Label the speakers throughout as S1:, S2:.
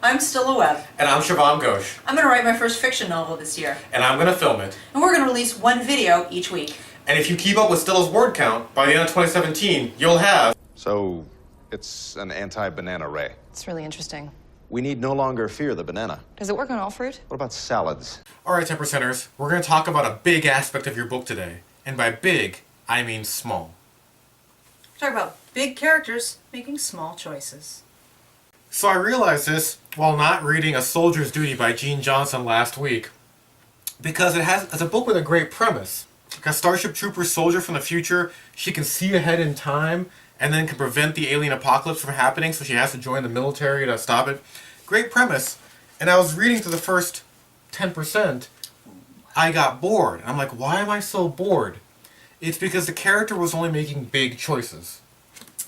S1: I'm Stila Webb.
S2: And I'm Shuvom.
S1: I'm going to write my first fiction novel this year.
S2: And I'm going to film it.
S1: And we're going to release one video each week.
S2: And if you keep up with Stila's word count, by the end of 2017, you'll have...
S3: So, it's an anti-banana ray.
S4: It's really interesting.
S3: We need no longer fear the banana.
S4: Does it work on all fruit?
S3: What about salads?
S2: Alright, 10%ers, we're going to talk about a big aspect of your book today. And by big, I mean small.
S1: Talk about big characters making small choices.
S2: So I realized this while not reading A Soldier's Duty by Gene Johnson last week, because it's a book with a great premise. Like a Starship Trooper soldier from the future, she can see ahead in time and then can prevent the alien apocalypse from happening, so she has to join the military to stop it. Great premise. And I was reading through the first 10%, I got bored. I'm like, why am I so bored? It's because the character was only making big choices.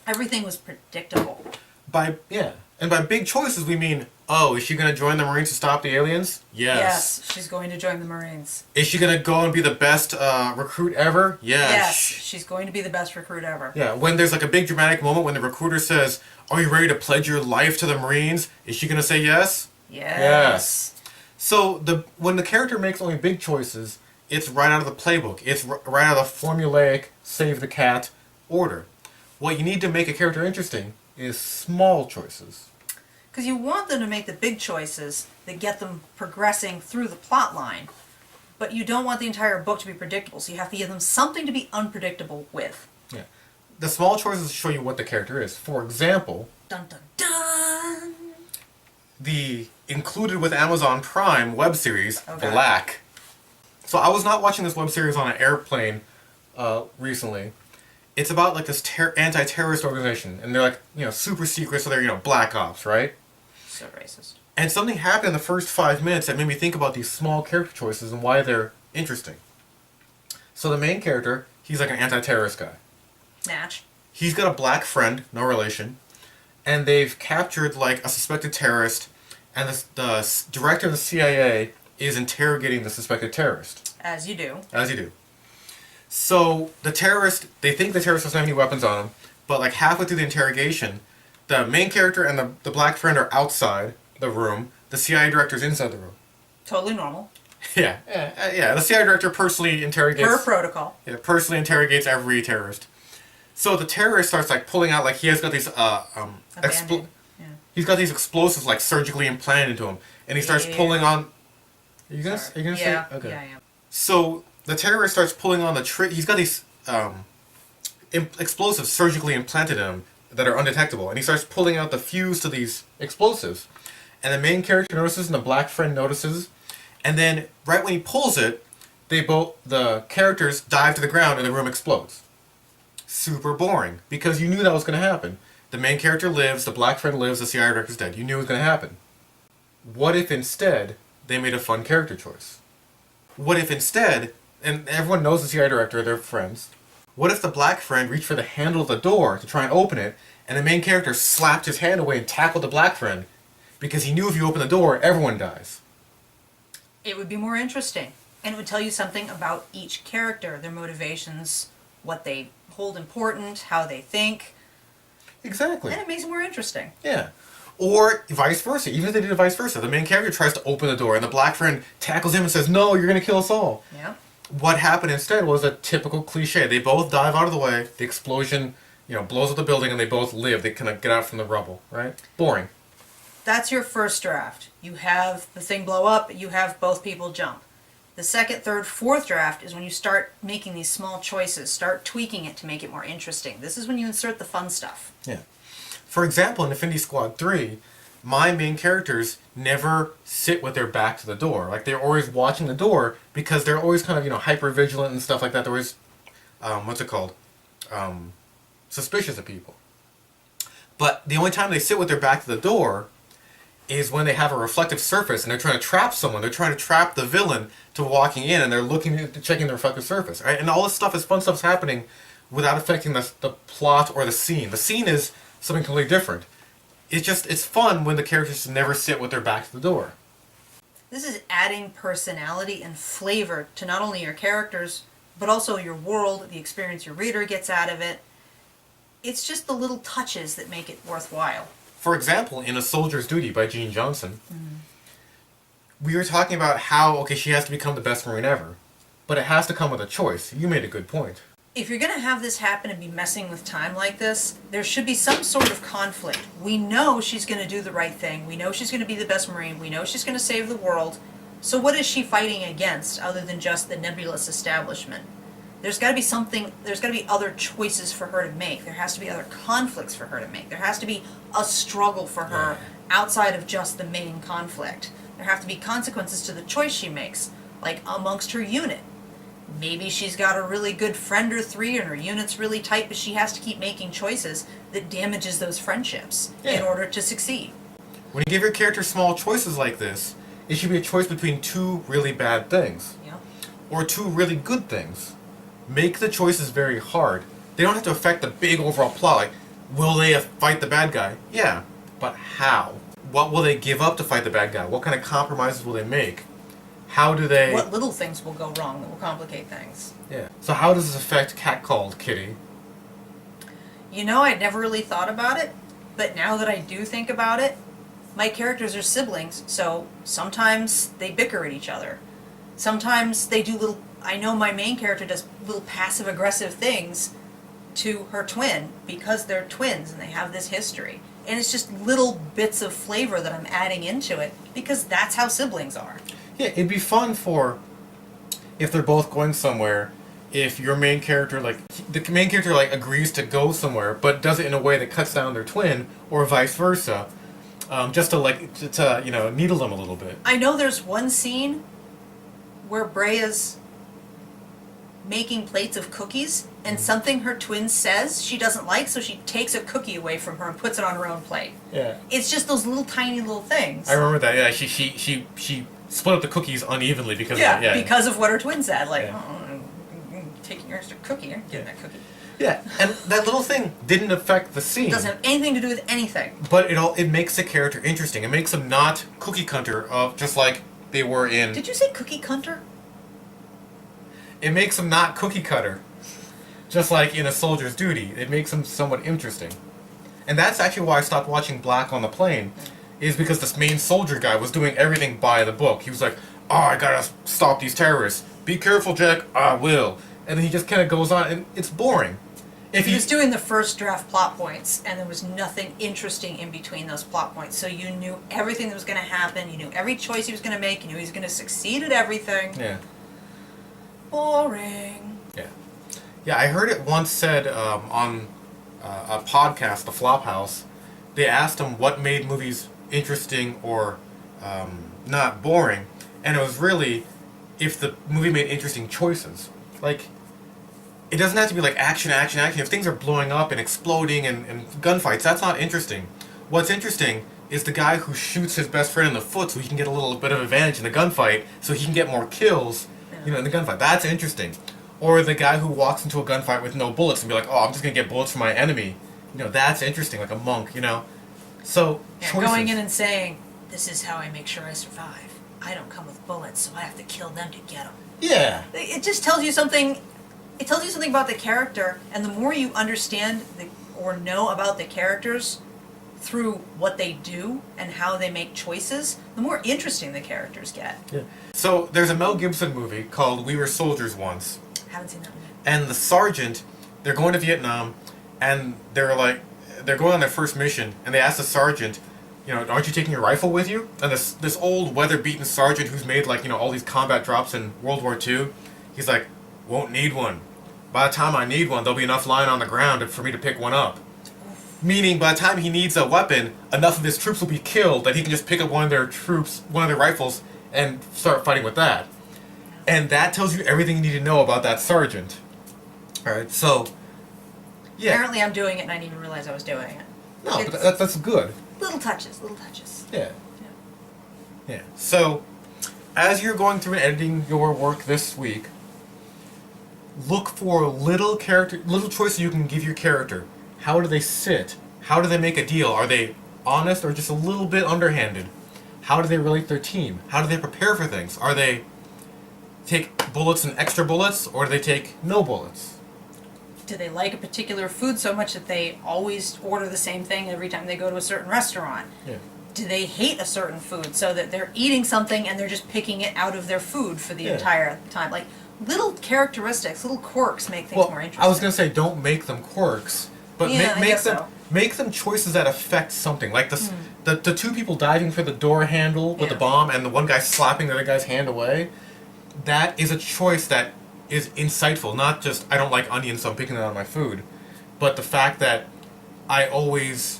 S1: Everything was predictable.
S2: And by big choices, we mean, oh, is she going to join the Marines to stop the aliens?
S1: Yes, she's going to join the Marines.
S2: Is she going to go and be the best recruit ever?
S1: Yes, she's going to be the best recruit ever.
S2: Yeah, when there's like a big dramatic moment when the recruiter says, are you ready to pledge your life to the Marines? Is she going to say yes?
S1: Yes.
S2: So when the character makes only big choices, it's right out of the playbook. It's right out of the formulaic save the cat order. What you need to make a character interesting is small choices.
S1: Because you want them to make the big choices that get them progressing through the plot line, but you don't want the entire book to be predictable, so you have to give them something to be unpredictable with.
S2: Yeah. The small choices show you what the character is. For example,
S1: Dun dun dun!
S2: the included with Amazon Prime web series,
S1: Okay.
S2: Black. So I was not watching this web series on an airplane recently. It's about like this anti-terrorist organization, and they're like, super secret, so they're, black ops, right?
S1: So racist.
S2: And something happened in the first 5 minutes that made me think about these small character choices and why they're interesting. So the main character, he's like an anti-terrorist guy.
S1: Natch.
S2: He's got a black friend, no relation, and they've captured like a suspected terrorist, and the director of the CIA is interrogating the suspected terrorist.
S1: As you do.
S2: As you do. So they think the terrorist doesn't have any weapons on him, but like halfway through the interrogation, the main character and the black friend are outside the room, the CIA director's inside the room.
S1: Totally normal.
S2: Yeah. The CIA director personally interrogates...
S1: Per protocol.
S2: Yeah, personally interrogates every terrorist. So the terrorist starts like pulling out, like he has got these he's got these explosives like surgically implanted into him, and he starts pulling on... Are you gonna say? Okay.
S1: Yeah, I am.
S2: So the terrorist starts pulling on the he's got these explosives surgically implanted in him that are undetectable, and he starts pulling out the fuse to these explosives. And the main character notices, and the black friend notices, and then right when he pulls it, the characters dive to the ground and the room explodes. Super boring, because you knew that was going to happen. The main character lives, the black friend lives, the CIA director's dead. You knew it was going to happen. What if instead they made a fun character choice? What if instead, and everyone knows the CIA director, they're friends, what if the black friend reached for the handle of the door to try and open it, and the main character slapped his hand away and tackled the black friend, because he knew if you open the door, everyone dies?
S1: It would be more interesting, and it would tell you something about each character, their motivations, what they hold important, how they think.
S2: Exactly.
S1: And it makes it more interesting.
S2: Yeah. Or vice versa. Even if they did it vice versa. The main character tries to open the door, and the black friend tackles him and says, no, you're going to kill us all.
S1: Yeah.
S2: What happened instead was a typical cliche. They both dive out of the way, the explosion, blows up the building, and they both live. They kind of get out from the rubble, right? Boring.
S1: That's your first draft. You have the thing blow up, you have both people jump. The second, third, fourth draft is when you start making these small choices, start tweaking it to make it more interesting. This is when you insert the fun stuff.
S2: Yeah. For example, in Infinity Squad 3, my main characters never sit with their back to the door. Like, they're always watching the door because they're always kind of, hyper-vigilant and stuff like that. They're always, suspicious of people. But the only time they sit with their back to the door is when they have a reflective surface and they're trying to trap someone. They're trying to trap the villain to walking in, and they're checking the reflective surface, right? And all this stuff is fun stuff's happening without affecting the plot or the scene. The scene is something completely different. It's fun when the characters never sit with their back to the door.
S1: This is adding personality and flavor to not only your characters, but also your world, the experience your reader gets out of it. It's just the little touches that make it worthwhile.
S2: For example, in A Soldier's Duty by Gene Johnson, we were talking about how, okay, she has to become the best Marine ever. But it has to come with a choice. You made a good point.
S1: If you're going to have this happen and be messing with time like this, there should be some sort of conflict. We know she's going to do the right thing. We know she's going to be the best Marine. We know she's going to save the world. So what is she fighting against other than just the nebulous establishment? There's got to be something, there's got to be other choices for her to make. There has to be other conflicts for her to make. There has to be a struggle for her outside of just the main conflict. There have to be consequences to the choice she makes, like amongst her unit. Maybe she's got a really good friend or three and her unit's really tight, but she has to keep making choices that damages those friendships in order to succeed.
S2: When you give your character small choices like this, it should be a choice between two really bad things.
S1: Yeah.
S2: Or two really good things. Make the choices very hard. They don't have to affect the big overall plot. Like, will they fight the bad guy? Yeah. But how? What will they give up to fight the bad guy? What kind of compromises will they make? How do they...
S1: What little things will go wrong that will complicate things?
S2: Yeah. So how does this affect Catcalled Kitty?
S1: You know, I'd never really thought about it, but now that I do think about it, my characters are siblings, so sometimes they bicker at each other. Sometimes they do little... I know my main character does little passive-aggressive things to her twin because they're twins and they have this history. And it's just little bits of flavor that I'm adding into it because that's how siblings are.
S2: Yeah, it'd be fun for... if they're both going somewhere, if your main character, like... the main character, like, agrees to go somewhere, but does it in a way that cuts down their twin, or vice versa. Just to, like, to, you know, needle them a little bit.
S1: I know there's one scene where Brea's making plates of cookies, and something her twin says she doesn't like, so she takes a cookie away from her and puts it on her own plate.
S2: Yeah.
S1: It's just those little tiny little things.
S2: I remember that, yeah. She split up the cookies unevenly because of that, yeah.
S1: Because of what her twin said. Like,
S2: Yeah.
S1: I'm taking your extra cookie, I'm getting that cookie.
S2: Yeah, and that little thing didn't affect the scene.
S1: It doesn't have anything to do with anything.
S2: But it makes the character interesting. It makes them not cookie cutter of just like they were in...
S1: Did you say cookie cutter?
S2: It makes them not cookie cutter. Just like in A Soldier's Duty. It makes them somewhat interesting. And that's actually why I stopped watching Black on the Plane, is because this main soldier guy was doing everything by the book. He was like, oh, I gotta stop these terrorists. Be careful, Jack. I will. And then he just kind of goes on, and it's boring. If
S1: He was doing the first draft plot points, and there was nothing interesting in between those plot points. So you knew everything that was going to happen. You knew every choice he was going to make. You knew he was going to succeed at everything.
S2: Yeah.
S1: Boring.
S2: Yeah. Yeah, I heard it once said on a podcast, The Flophouse. They asked him what made movies interesting or not boring. And it was really if the movie made interesting choices. Like, it doesn't have to be like action, action, action. If things are blowing up and exploding and gunfights, that's not interesting. What's interesting is the guy who shoots his best friend in the foot so he can get a little bit of advantage in the gunfight, so he can get more kills, you know, in the gunfight. That's interesting. Or the guy who walks into a gunfight with no bullets and be like, oh, I'm just going to get bullets from my enemy. You know, that's interesting, like a monk, you know. So, choices.
S1: Going in and saying, this is how I make sure I survive. I don't come with bullets, so I have to kill them to get them.
S2: Yeah.
S1: It just tells you something. It tells you something about the character, and the more you understand or know about the characters through what they do and how they make choices, the more interesting the characters get.
S2: Yeah. So, there's a Mel Gibson movie called We Were Soldiers Once.
S1: Haven't seen that one yet.
S2: And the sergeant, they're going to Vietnam, and they're going on their first mission, and they ask the sergeant, you know, aren't you taking your rifle with you? And this old weather-beaten sergeant who's made, like, you know, all these combat drops in World War II, he's like, won't need one. By the time I need one, there'll be enough lying on the ground for me to pick one up. Meaning, by the time he needs a weapon, enough of his troops will be killed that he can just pick up one of their rifles, and start fighting with that. And that tells you everything you need to know about that sergeant. Alright, so... yeah.
S1: Apparently I'm doing it and I didn't even realize I was doing it.
S2: No, but that's good.
S1: Little touches, little touches.
S2: Yeah. Yeah. So, as you're going through and editing your work this week, look for little choices you can give your character. How do they sit? How do they make a deal? Are they honest or just a little bit underhanded? How do they relate to their team? How do they prepare for things? Are they take bullets and extra bullets, or do they take no bullets?
S1: Do they like a particular food so much that they always order the same thing every time they go to a certain restaurant?
S2: Yeah.
S1: Do they hate a certain food so that they're eating something and they're just picking it out of their food for the
S2: Yeah.
S1: entire time? Like, little characteristics, little quirks make things
S2: Well,
S1: more interesting.
S2: I was gonna say don't make them quirks, but
S1: Yeah, I
S2: make
S1: guess
S2: them
S1: so.
S2: make them choices that affect something. Like the two people diving for the door handle with the
S1: Yeah.
S2: bomb, and the one guy slapping the other guy's hand away. That is a choice that is insightful. Not just I don't like onions, so I'm picking it out of my food, but the fact that I always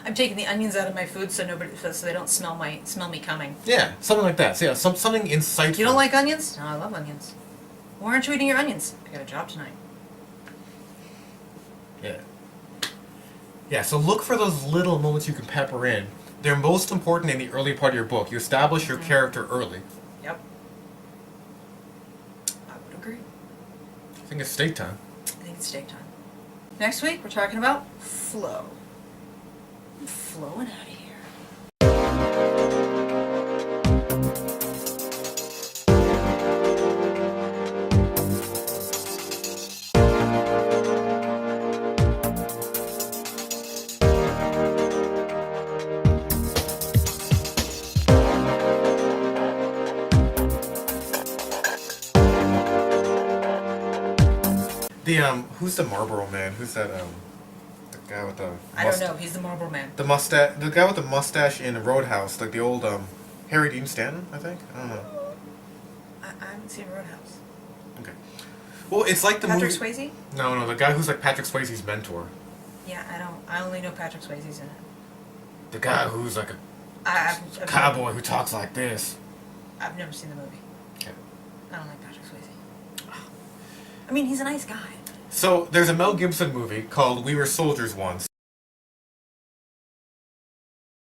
S1: I'm taking the onions out of my food so they don't smell me coming.
S2: something like that. So yeah, something insightful.
S1: You don't like onions? No, I love onions. Why aren't you eating your onions? I got a job tonight.
S2: Yeah. Yeah, so look for those little moments you can pepper in. They're most important in the early part of your book. You establish your character early.
S1: Yep. I would agree.
S2: I think it's steak time.
S1: I think it's steak time. Next week, we're talking about flow. I'm flowing out of here.
S2: Who's the Marlboro Man? Who's that the guy with the
S1: I don't know. He's the Marlboro Man.
S2: the mustache, the guy with the mustache in Roadhouse, like the old Harry Dean Stanton, I think. I don't know.
S1: I haven't seen Roadhouse.
S2: Okay. Well, it's like the
S1: Patrick
S2: movie.
S1: Swayze?
S2: No, the guy who's like Patrick Swayze's mentor.
S1: Yeah, I don't. I only know Patrick Swayze's in it.
S2: The guy who's like a
S1: I've
S2: cowboy who talks like this.
S1: I've never seen the movie.
S2: Okay.
S1: I don't like Patrick Swayze. I mean, he's a nice guy.
S2: So there's a Mel Gibson movie called We Were Soldiers Once.